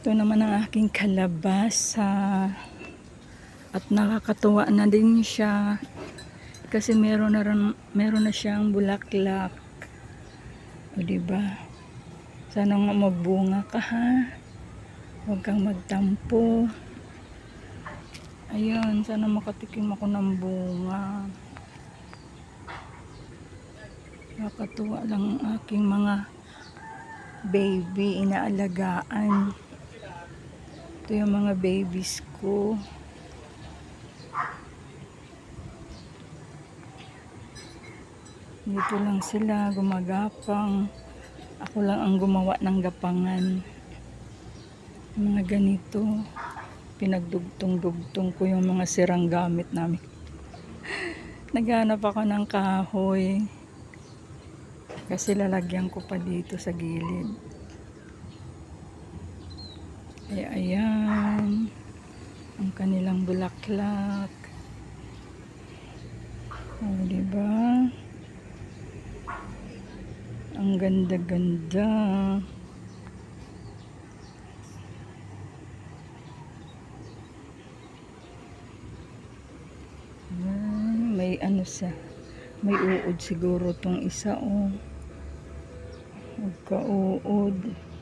Ito naman ang aking kalabasa. At nakakatuwa na din siya. Kasi meron na siyang bulaklak. O diba? Sana nga magbunga ka ha. Huwag kang magtampo. Ayun, sana makatikim ako ng bunga. Nakakatuwa lang ang aking mga baby, inaalagaan. Ito yung mga babies ko. Dito lang sila gumagapang. Ako lang ang gumawa ng gapangan. Mga ganito. Pinagdugtong-dugtong ko yung mga sirang gamit namin. Naghanap ako ng kahoy. Kasi lalagyan ko pa dito sa gilid. Kaya ayan. Ang kanilang bulaklak. O, diba? Ang ganda-ganda. May ano sa, may uod siguro tong isa, oh. Magka-uod.